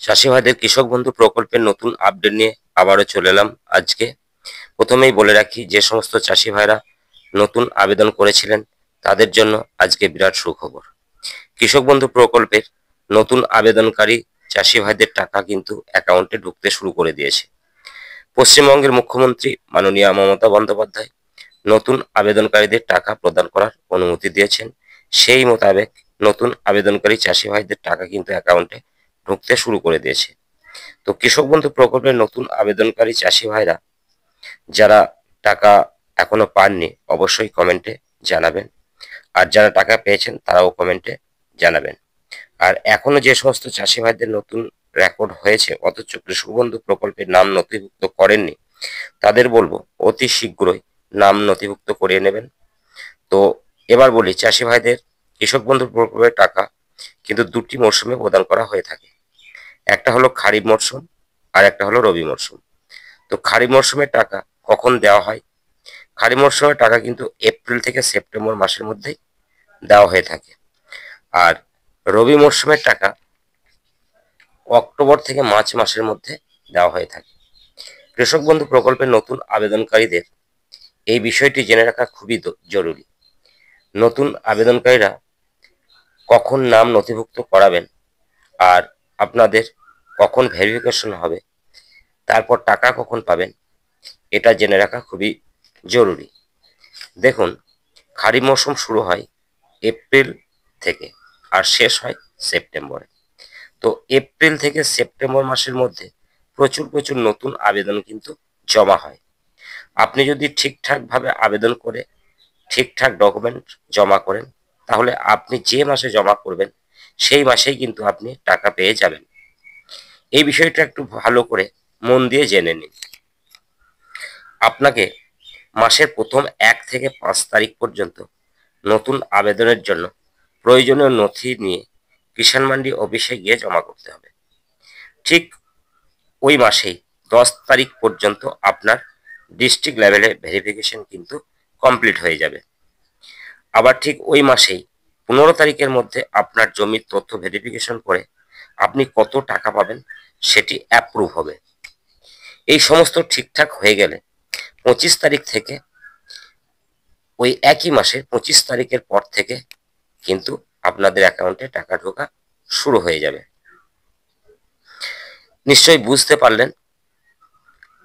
চাষি ভাইদের কৃষক বন্ধু প্রকল্পের নতুন আপডেট নিয়ে আবারও চলে এলাম আজকে। প্রথমেই বলে রাখি, যে সমস্ত চাষি ভাইরা নতুন আবেদন করেছিলেন তাদের জন্য আজকে বিরাট সুখবর। কৃষক বন্ধু প্রকল্পের নতুন আবেদনকারী চাষি ভাইদের টাকা কিন্তু অ্যাকাউন্টে ঢুকতে শুরু করে দিয়েছে। পশ্চিমবঙ্গের মুখ্যমন্ত্রী মাননীয় মমতা বন্দ্যোপাধ্যায় নতুন আবেদনকারীদের টাকা প্রদান করার অনুমতি দিয়েছেন। সেই মোতাবেক নতুন আবেদনকারী চাষি ভাইদের টাকা কিন্তু অ্যাকাউন্টে ঢুকতে শুরু করে দিয়েছে। তো কৃষক বন্ধু প্রকল্পের নতুন আবেদনকারী চাষি ভাইরা যারা টাকা এখনো পাননি অবশ্যই কমেন্টে জানাবেন, আর যারা টাকা পেয়েছেন তারাও কমেন্টে জানাবেন। আর এখনো যে সমস্ত চাষি ভাইদের নতুন রেকর্ড হয়েছে অথচ কৃষক বন্ধু প্রকল্পের নাম নথিভুক্ত করেননি, তাদের বলবো অতি শীঘ্রই নাম নথিভুক্ত করিয়ে নেবেন। তো এবার বলি, চাষি ভাইদের কৃষক বন্ধু প্রকল্পের টাকা কিন্তু দুটি মরশুমে প্রদান করা হয়ে থাকে। একটা হলো খারিফ মরশুম আর একটা হলো রবি মরশুম। তো খারিফ মরশুমের টাকা কখন দেওয়া হয়? খারিফ মরশুমের টাকা কিন্তু এপ্রিল থেকে সেপ্টেম্বর মাসের মধ্যেই দেওয়া হয়ে থাকে। আর রবি মরশুমের টাকা অক্টোবর থেকে মার্চ মাসের মধ্যে দেওয়া হয়ে থাকে। কৃষক বন্ধু প্রকল্পের নতুন আবেদনকারীদের এই বিষয়টি জেনে রাখা খুবই জরুরি। নতুন আবেদনকারীরা কখন নাম নথিভুক্ত করাবেন আর আপনাদের কখন ভেরিফিকেশন হবে, তারপর টাকা কখন পাবেন, এটা জেনে রাখা খুবই জরুরি। দেখুন, খারিফ মৌসুম শুরু হয় এপ্রিল থেকে আর শেষ হয় সেপ্টেম্বরে। তো এপ্রিল থেকে সেপ্টেম্বর মাসের মধ্যে প্রচুর প্রচুর নতুন আবেদন কিন্তু জমা হয়। আপনি যদি ঠিকঠাকভাবে আবেদন করে ঠিকঠাক ডকুমেন্ট জমা করেন, তাহলে আপনি যে মাসে জমা করবেন সেই মাসেই কিন্তু আপনি টাকা পেয়ে যাবেন। এই বিষয়টা একটু ভালো করে মন দিয়ে জেনে নিন। আপনাকে মাসের প্রথম 1 থেকে 5 তারিখ পর্যন্ত নতুন আবেদনের জন্য প্রয়োজনীয় নথি নিয়ে কিষাণ মান্ডি অফিসে গিয়ে জমা করতে হবে। ঠিক ওই মাসেই 10 তারিখ পর্যন্ত আপনার ডিস্ট্রিক্ট লেভেলে ভেরিফিকেশন কিন্তু কমপ্লিট হয়ে যাবে। আবার ঠিক ওই মাসেই 15 তারিখের মধ্যে আপনার জমির তথ্য ভেরিফিকেশন করে আপনি কত টাকা পাবেন সেটি অ্যাপ্রুভ হবে। এই সমস্ত ঠিকঠাক হয়ে গেলে 25 তারিখ থেকে, ওই একই মাসের 25 তারিখের পর থেকে কিন্তু আপনাদের অ্যাকাউন্টে টাকা ঢোকা শুরু হয়ে যাবে। নিশ্চয়ই বুঝতে পারলেন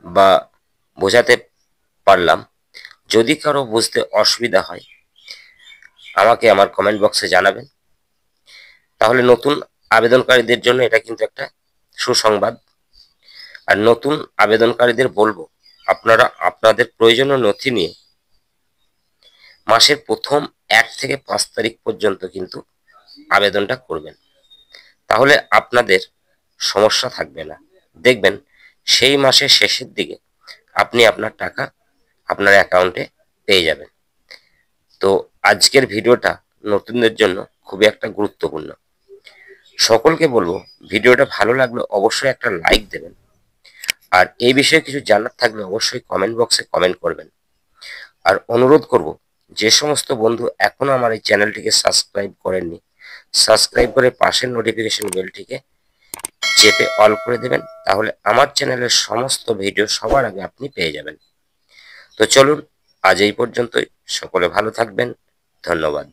বা বোঝাতে পারলাম। যদি কারো বুঝতে অসুবিধা হয় আমাকে আমার কমেন্ট বক্সে জানাবেন। তাহলে নতুন আবেদনকারীদের জন্য এটা কিন্তু একটা সুসংবাদ। আর নতুন আবেদনকারীদের বলবো, আপনারা আপনাদের প্রয়োজনীয় নথি নিয়ে মাসের প্রথম 1 থেকে 5 তারিখ পর্যন্ত কিন্তু আবেদনটা করবেন। তাহলে আপনাদের সমস্যা থাকবে না। দেখবেন সেই মাসের শেষের দিকে আপনি আপনার টাকা আপনার অ্যাকাউন্টে পেয়ে যাবেন। তো আজকের ভিডিওটা নতুনদের জন্য খুবই একটা গুরুত্বপূর্ণ। সকলকে বলবো, ভিডিওটা ভালো লাগলে অবশ্যই একটা লাইক দেবেন। আর এই বিষয়ে কিছু জানার থাকলে অবশ্যই কমেন্ট বক্সে কমেন্ট করবেন। আর অনুরোধ করব, যে সমস্ত বন্ধু এখনো আমার এই চ্যানেলটিকে সাবস্ক্রাইব করেননি, সাবস্ক্রাইব করে পাশের নোটিফিকেশন বেলটিকে চেপে অল করে দেবেন। তাহলে আমার চ্যানেলের সমস্ত ভিডিও সবার আগে আপনি পেয়ে যাবেন। তো চলুন, আজ এই পর্যন্তই। সকলে ভালো থাকবেন। ধন্যবাদ।